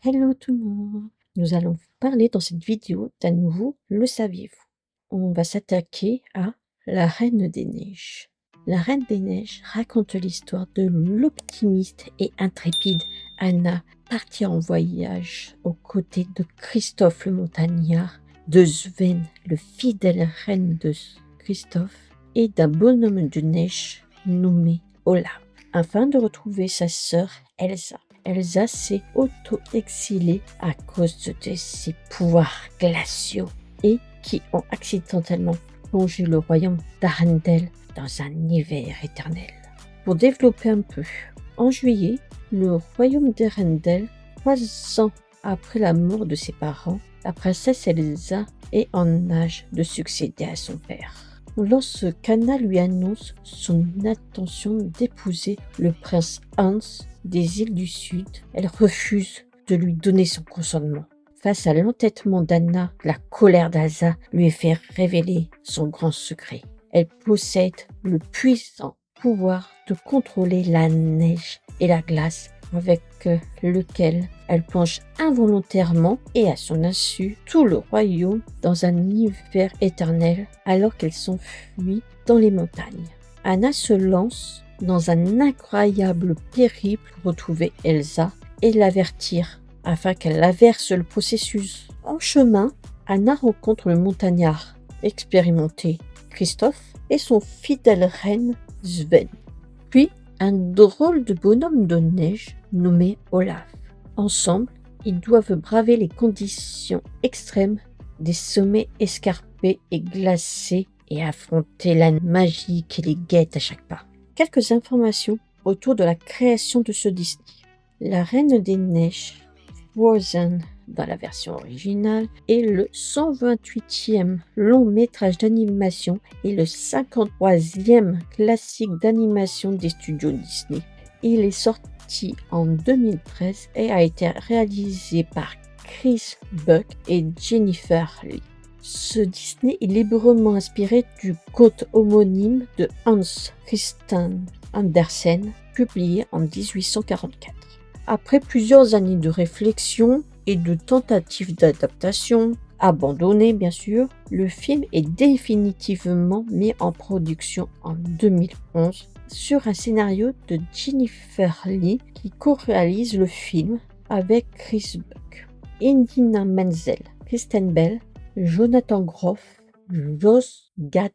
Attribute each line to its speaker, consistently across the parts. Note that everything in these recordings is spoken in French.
Speaker 1: Hello tout le monde! Nous allons parler dans cette vidéo d'un nouveau Le saviez-vous? On va s'attaquer à La Reine des Neiges. La Reine des Neiges raconte l'histoire de l'optimiste et intrépide Anna, partie en voyage aux côtés de Christophe le montagnard, de Sven, le fidèle reine de Christophe, et d'un bonhomme de neige nommé Olaf, afin de retrouver sa sœur Elsa. Elsa s'est auto-exilée à cause de ses pouvoirs glaciaux et qui ont accidentellement plongé le royaume d'Arendelle dans un hiver éternel. Pour développer un peu, en juillet, le royaume d'Arendelle, 3 ans après la mort de ses parents, la princesse Elsa est en âge de succéder à son père. Lorsqu'Anna lui annonce son intention d'épouser le prince Hans des îles du Sud, elle refuse de lui donner son consentement. Face à l'entêtement d'Anna, la colère d'Elsa lui fait révéler son grand secret. Elle possède le puissant pouvoir de contrôler la neige et la glace, avec lequel elle plonge involontairement et à son insu tout le royaume dans un hiver éternel alors qu'elle s'enfuit dans les montagnes. Anna se lance dans un incroyable périple pour retrouver Elsa et l'avertir afin qu'elle averse le processus. En chemin, Anna rencontre le montagnard expérimenté Christophe et son fidèle reine Sven. Puis, un drôle de bonhomme de neige nommé Olaf. Ensemble, ils doivent braver les conditions extrêmes des sommets escarpés et glacés et affronter la magie qui les guette à chaque pas. Quelques informations autour de la création de ce Disney. La Reine des Neiges, Frozen dans la version originale, est le 128e long métrage d'animation et le 53e classique d'animation des studios Disney. Il est sorti en 2013 et a été réalisé par Chris Buck et Jennifer Lee. Ce Disney est librement inspiré du conte homonyme de Hans Christian Andersen, publié en 1844. Après plusieurs années de réflexion et de tentatives d'adaptation, abandonnées bien sûr, le film est définitivement mis en production en 2011 sur un scénario de Jennifer Lee qui co-réalise le film avec Chris Buck. Idina Menzel, Kristen Bell, Jonathan Groff, Josh Gad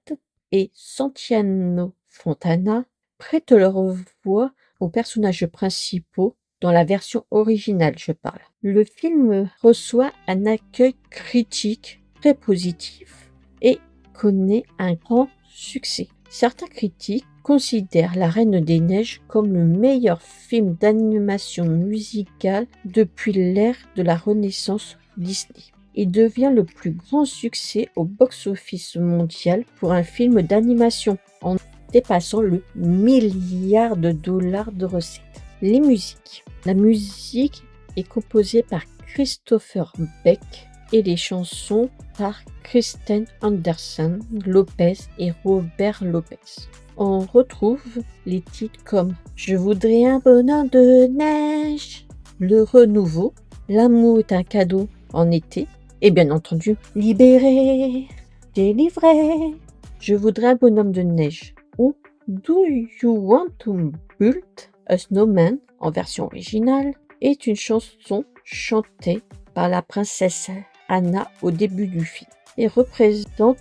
Speaker 1: et Santiano Fontana prêtent leur voix aux personnages principaux dans la version originale, je parle. Le film reçoit un accueil critique très positif et connaît un grand succès. Certains critiques considèrent La Reine des Neiges comme le meilleur film d'animation musicale depuis l'ère de la Renaissance Disney. Il devient le plus grand succès au box-office mondial pour un film d'animation, en dépassant le milliard de dollars de recettes. Les musiques. La musique est composée par Christopher Beck et les chansons par Kristen Anderson Lopez et Robert Lopez. On retrouve les titres comme Je voudrais un bonheur de neige, Le renouveau, L'amour est un cadeau en été, et bien entendu Libéré, délivré, Je voudrais un bonhomme de neige ou Do You Want to Build a Snowman en version originale est une chanson chantée par la princesse Anna au début du film et représente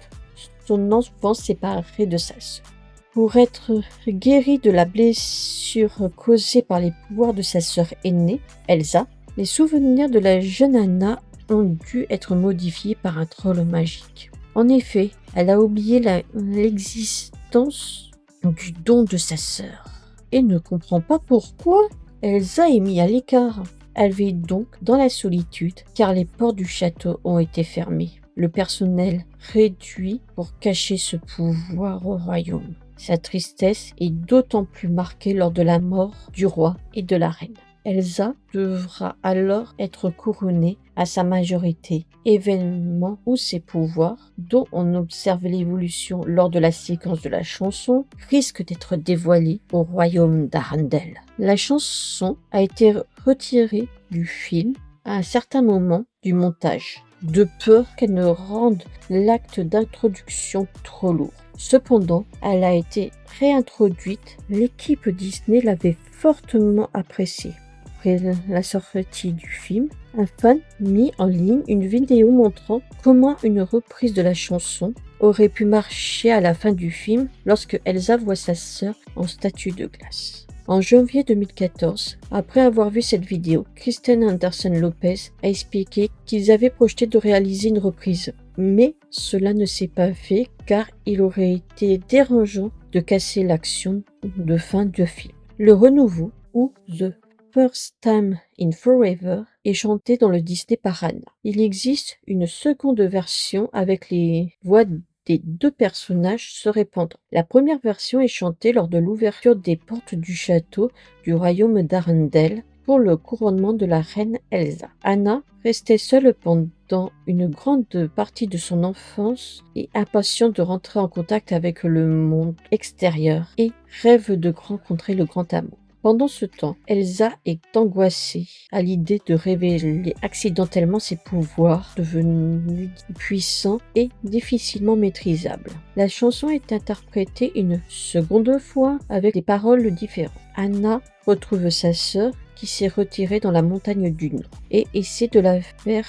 Speaker 1: son enfance séparée de sa sœur. Pour être guérie de la blessure causée par les pouvoirs de sa sœur aînée, Elsa, les souvenirs de la jeune Anna ont dû être modifiés par un troll magique. En effet, elle a oublié l'existence du don de sa sœur et ne comprend pas pourquoi Elsa est mise à l'écart. Elle vit donc dans la solitude car les portes du château ont été fermées. Le personnel réduit pour cacher ce pouvoir au royaume. Sa tristesse est d'autant plus marquée lors de la mort du roi et de la reine. Elsa devra alors être couronnée à sa majorité, événement où ses pouvoirs, dont on observe l'évolution lors de la séquence de la chanson, risquent d'être dévoilés au royaume d'Arendelle. La chanson a été retirée du film à un certain moment du montage, de peur qu'elle ne rende l'acte d'introduction trop lourd. Cependant, elle a été réintroduite, l'équipe Disney l'avait fortement appréciée. Après la sortie du film, un fan mit en ligne une vidéo montrant comment une reprise de la chanson aurait pu marcher à la fin du film lorsque Elsa voit sa sœur en statue de glace. En janvier 2014, après avoir vu cette vidéo, Kristen Anderson Lopez a expliqué qu'ils avaient projeté de réaliser une reprise. Mais cela ne s'est pas fait car il aurait été dérangeant de casser l'action de fin de film. Le renouveau, ou The First Time in Forever, est chanté dans le Disney par Anna. Il existe une seconde version avec les voix des deux personnages se répandant. La première version est chantée lors de l'ouverture des portes du château du royaume d'Arendelle pour le couronnement de la reine Elsa. Anna restait seule pendant une grande partie de son enfance et impatiente de rentrer en contact avec le monde extérieur et rêve de rencontrer le grand amour. Pendant ce temps, Elsa est angoissée à l'idée de révéler accidentellement ses pouvoirs devenus puissants et difficilement maîtrisables. La chanson est interprétée une seconde fois avec des paroles différentes. Anna retrouve sa sœur qui s'est retirée dans la montagne du Nord et essaie de la faire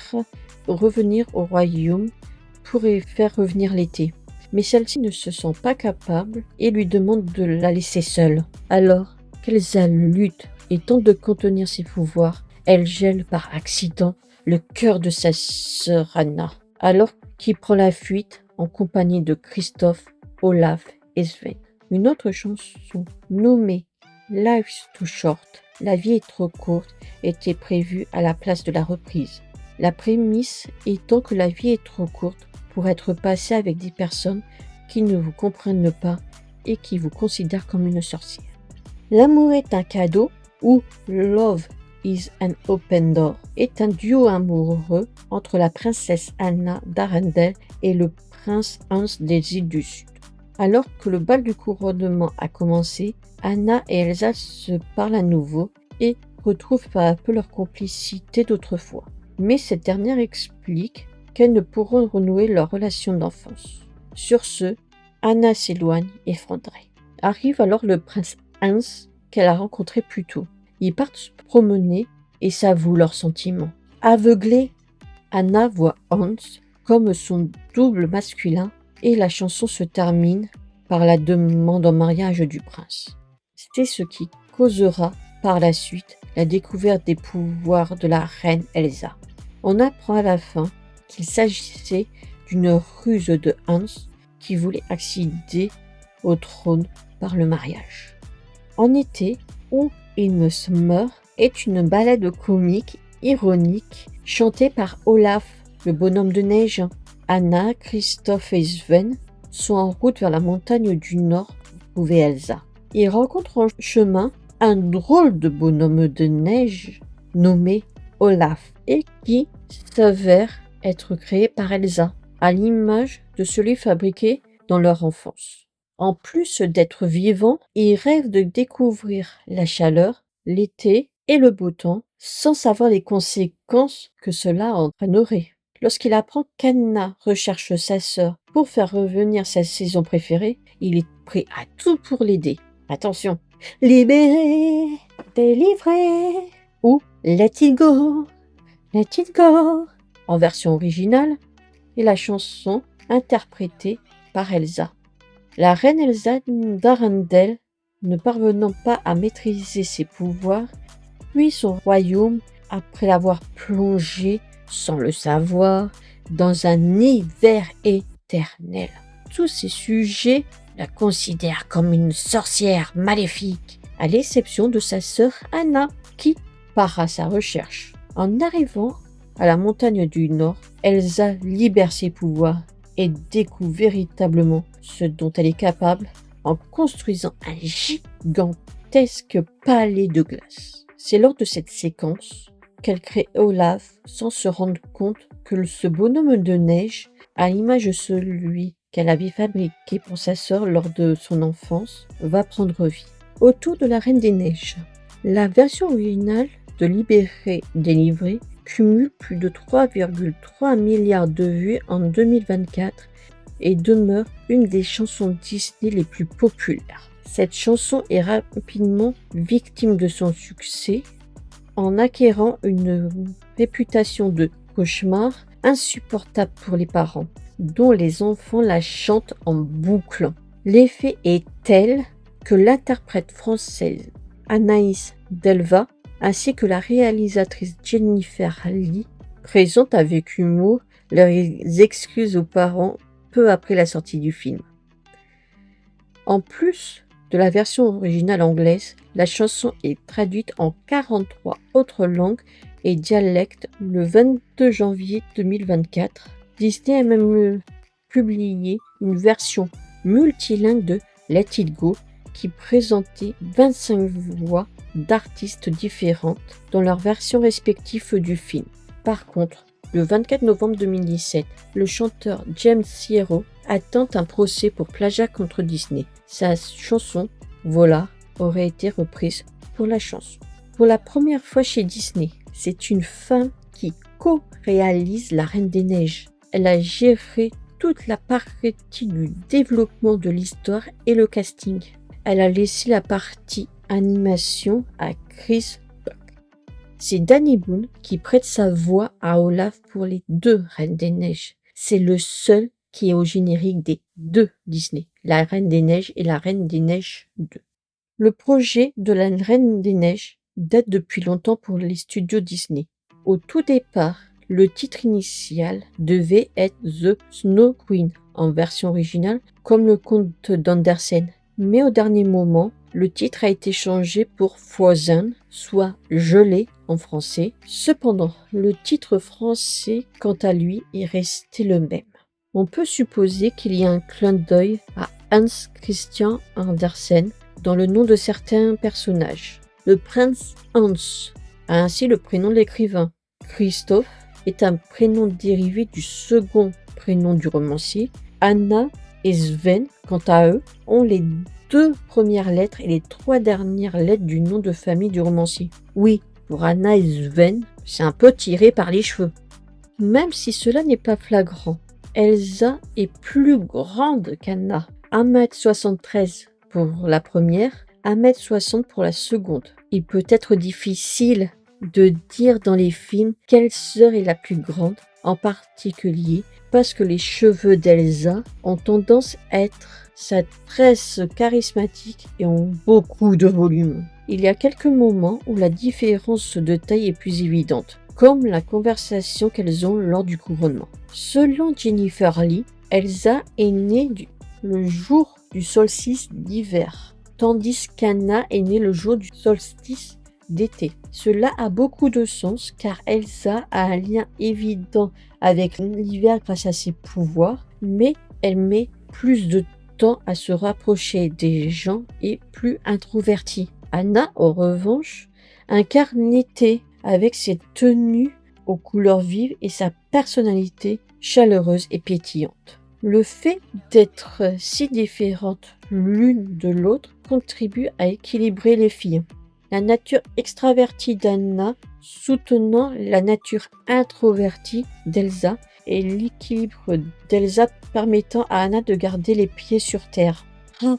Speaker 1: revenir au royaume pour y faire revenir l'été. Mais celle-ci ne se sent pas capable et lui demande de la laisser seule. Alors qu'Elsa lutte et tente de contenir ses pouvoirs, elle gèle par accident le cœur de sa sœur Anna, alors qu'il prend la fuite en compagnie de Kristoff, Olaf et Sven. Une autre chanson nommée Life's Too Short, La vie est trop courte, était prévue à la place de la reprise. La prémisse étant que la vie est trop courte pour être passée avec des personnes qui ne vous comprennent pas et qui vous considèrent comme une sorcière. L'amour est un cadeau ou Love is an Open Door est un duo amoureux entre la princesse Anna d'Arendelle et le prince Hans des îles du Sud. Alors que le bal du couronnement a commencé, Anna et Elsa se parlent à nouveau et retrouvent peu à peu leur complicité d'autrefois. Mais cette dernière explique qu'elles ne pourront renouer leur relation d'enfance. Sur ce, Anna s'éloigne effondrée. Arrive alors le prince Hans qu'elle a rencontré plus tôt. Ils partent se promener et s'avouent leurs sentiments. Aveuglée, Anna voit Hans comme son double masculin et la chanson se termine par la demande en mariage du prince. C'est ce qui causera par la suite la découverte des pouvoirs de la reine Elsa. On apprend à la fin qu'il s'agissait d'une ruse de Hans qui voulait accéder au trône par le mariage. En été, Who in Summer est une ballade comique, ironique, chantée par Olaf, le bonhomme de neige. Anna, Kristoff et Sven sont en route vers la montagne du Nord pour trouver Elsa. Ils rencontrent en chemin un drôle de bonhomme de neige nommé Olaf et qui s'avère être créé par Elsa, à l'image de celui fabriqué dans leur enfance. En plus d'être vivant, il rêve de découvrir la chaleur, l'été et le beau temps sans savoir les conséquences que cela entraînerait. Lorsqu'il apprend qu'Anna recherche sa sœur pour faire revenir sa saison préférée, il est prêt à tout pour l'aider. Attention, libéré, délivré ou let it go en version originale et la chanson interprétée par Elsa. La reine Elsa d'Arendelle, ne parvenant pas à maîtriser ses pouvoirs, fuit son royaume après l'avoir plongé, sans le savoir, dans un hiver éternel. Tous ces sujets la considèrent comme une sorcière maléfique, à l'exception de sa sœur Anna, qui part à sa recherche. En arrivant à la montagne du Nord, Elsa libère ses pouvoirs et découvre véritablement ce dont elle est capable en construisant un gigantesque palais de glace. C'est lors de cette séquence qu'elle crée Olaf sans se rendre compte que ce bonhomme de neige, à l'image de celui qu'elle avait fabriqué pour sa sœur lors de son enfance, va prendre vie. Autour de la Reine des Neiges, la version originale de Libéré, délivré cumule plus de 3,3 milliards de vues en 2024 et demeure une des chansons Disney les plus populaires. Cette chanson est rapidement victime de son succès en acquérant une réputation de cauchemar insupportable pour les parents, dont les enfants la chantent en boucle. L'effet est tel que l'interprète française Anaïs Delva ainsi que la réalisatrice Jennifer Lee présentent avec humour leurs excuses aux parents peu après la sortie du film. En plus de la version originale anglaise, la chanson est traduite en 43 autres langues et dialectes le 22 janvier 2024. Disney a même publié une version multilingue de Let It Go qui présentait 25 voix d'artistes différentes dans leurs versions respectives du film. Par contre, le 24 novembre 2017, le chanteur James Iero attend un procès pour plagiat contre Disney. Sa chanson « Voilà » aurait été reprise pour la chanson. Pour la première fois chez Disney, c'est une femme qui co-réalise La Reine des Neiges. Elle a géré toute la partie du développement de l'histoire et le casting. Elle a laissé la partie animation à Chris Buck. C'est Danny Boone qui prête sa voix à Olaf pour les 2 Reines des Neiges. C'est le seul qui est au générique des 2 Disney, La Reine des Neiges et La Reine des Neiges 2. Le projet de La Reine des Neiges date depuis longtemps pour les studios Disney. Au tout départ, le titre initial devait être The Snow Queen en version originale, comme le conte d'Andersen. Mais au dernier moment, le titre a été changé pour Frozen, soit Gelée en français. Cependant, le titre français, quant à lui, est resté le même. On peut supposer qu'il y a un clin d'œil à Hans Christian Andersen dans le nom de certains personnages. Le prince Hans a ainsi le prénom de l'écrivain. Christophe est un prénom dérivé du second prénom du romancier. Anna et Sven, quant à eux, ont les 2 premières lettres et les 3 dernières lettres du nom de famille du romancier. Oui, pour Anna et Sven, c'est un peu tiré par les cheveux. Même si cela n'est pas flagrant, Elsa est plus grande qu'Anna. 1,73 m pour la première, 1,60 m pour la seconde. Il peut être difficile de dire dans les films quelle sœur est la plus grande, en particulier parce que les cheveux d'Elsa ont tendance à être sa tresse charismatique et ont beaucoup de volume. Il y a quelques moments où la différence de taille est plus évidente, comme la conversation qu'elles ont lors du couronnement. Selon Jennifer Lee, Elsa est née le jour du solstice d'hiver, tandis qu'Anna est née le jour du solstice d'été. Cela a beaucoup de sens car Elsa a un lien évident avec l'hiver grâce à ses pouvoirs, mais elle met plus de temps à se rapprocher des gens et plus introvertie. Anna, en revanche, incarne l'été avec ses tenues aux couleurs vives et sa personnalité chaleureuse et pétillante. Le fait d'être si différentes l'une de l'autre contribue à équilibrer les filles. La nature extravertie d'Anna soutenant la nature introvertie d'Elsa et l'équilibre d'Elsa permettant à Anna de garder les pieds sur terre.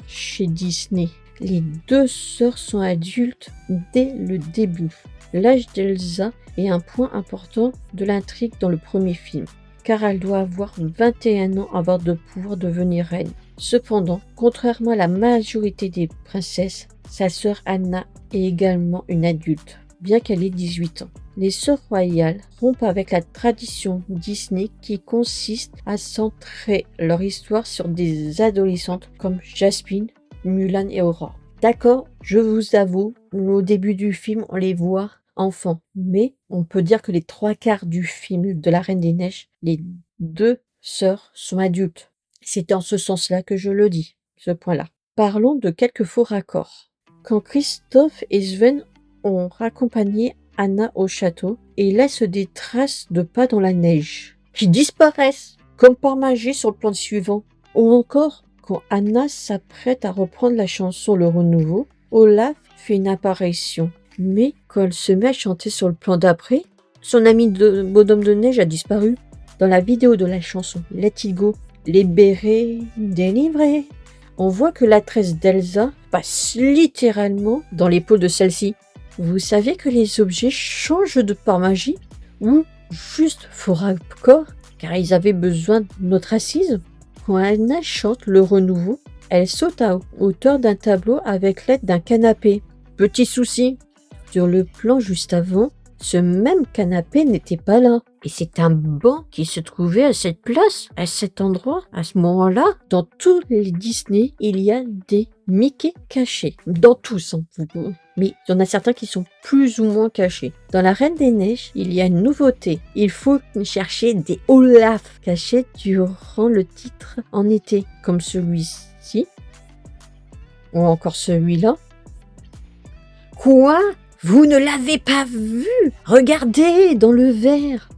Speaker 1: Chez Disney, les 2 sœurs sont adultes dès le début. L'âge d'Elsa est un point important de l'intrigue dans le premier film, car elle doit avoir 21 ans avant de pouvoir devenir reine. Cependant, contrairement à la majorité des princesses, sa sœur Anna est également une adulte, bien qu'elle ait 18 ans. Les sœurs royales rompent avec la tradition Disney qui consiste à centrer leur histoire sur des adolescentes comme Jasmine, Mulan et Aurore. D'accord, je vous avoue, au début du film, on les voit enfants, mais on peut dire que les 3/4 du film de La Reine des Neiges, les 2 sœurs sont adultes. C'est dans ce sens-là que je le dis, ce point-là. Parlons de quelques faux raccords. Quand Christophe et Sven ont raccompagné Anna au château et laissent des traces de pas dans la neige, qui disparaissent, comme par magie sur le plan suivant. Ou encore, quand Anna s'apprête à reprendre la chanson Le Renouveau, Olaf fait une apparition. Mais quand elle se met à chanter sur le plan d'après, son ami de bonhomme de neige a disparu. Dans la vidéo de la chanson Let It Go, libéré, délivré, on voit que la tresse d'Elsa passe littéralement dans les peaux de celle-ci. Vous saviez que les objets changent de par magie? Ou juste fort hardcore, car ils avaient besoin de notre assise? Quand Anna chante le renouveau, elle saute à hauteur d'un tableau avec l'aide d'un canapé. Petit souci, sur le plan juste avant, ce même canapé n'était pas là. Et c'est un banc qui se trouvait à cette place, à cet endroit, à ce moment-là. Dans tous les Disney, il y a des Mickey cachés. Dans tous, hein. Mais il y en a certains qui sont plus ou moins cachés. Dans la Reine des Neiges, il y a une nouveauté. Il faut chercher des Olaf cachés durant le titre en été, comme celui-ci, ou encore celui-là. Quoi? Vous ne l'avez pas vu? Regardez dans le verre.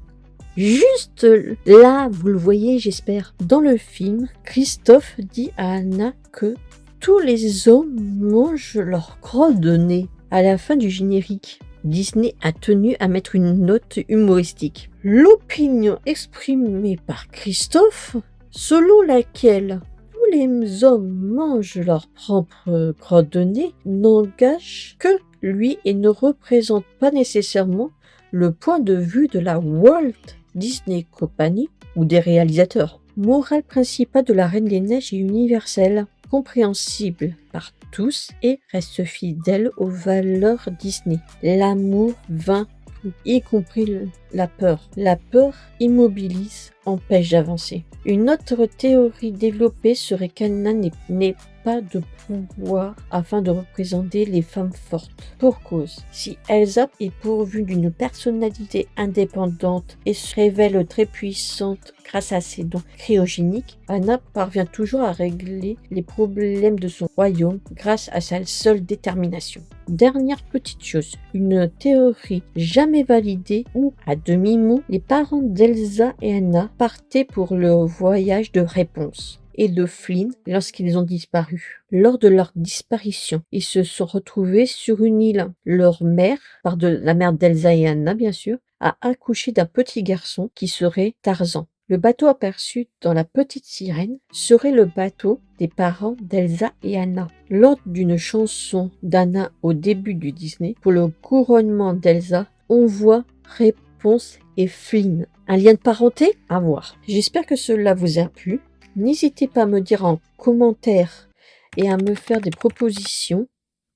Speaker 1: Juste là, vous le voyez, j'espère. Dans le film, Christophe dit à Anna que tous les hommes mangent leur crotte de nez. À la fin du générique, Disney a tenu à mettre une note humoristique. L'opinion exprimée par Christophe, selon laquelle tous les hommes mangent leur propre crotte de nez, n'engage que lui et ne représente pas nécessairement le point de vue de la Walt Disney Company ou des réalisateurs. Morale principale de la Reine des Neiges est universelle, compréhensible par tous et reste fidèle aux valeurs Disney. L'amour vainc tout, y compris la peur. La peur immobilise, empêche d'avancer. Une autre théorie développée serait qu'Anna n'est pas de pouvoir afin de représenter les femmes fortes. Pour cause, si Elsa est pourvue d'une personnalité indépendante et se révèle très puissante grâce à ses dons cryogéniques, Anna parvient toujours à régler les problèmes de son royaume grâce à sa seule détermination. Dernière petite chose, une théorie jamais validée où, à demi-mot, les parents d'Elsa et Anna partaient pour le voyage de réponse et de Flynn lorsqu'ils ont disparu. Lors de leur disparition, ils se sont retrouvés sur une île. Leur mère, la mère d'Elsa et Anna bien sûr, a accouché d'un petit garçon qui serait Tarzan. Le bateau aperçu dans La Petite Sirène serait le bateau des parents d'Elsa et Anna. Lors d'une chanson d'Anna au début du Disney, pour le couronnement d'Elsa, on voit Réponse et Flynn. Un lien de parenté? À voir. J'espère que cela vous a plu. N'hésitez pas à me dire en commentaire et à me faire des propositions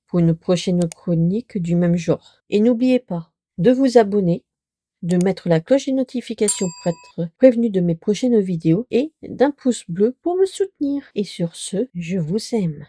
Speaker 1: pour une prochaine chronique du même genre. Et n'oubliez pas de vous abonner, de mettre la cloche des notifications pour être prévenu de mes prochaines vidéos et d'un pouce bleu pour me soutenir. Et sur ce, je vous aime.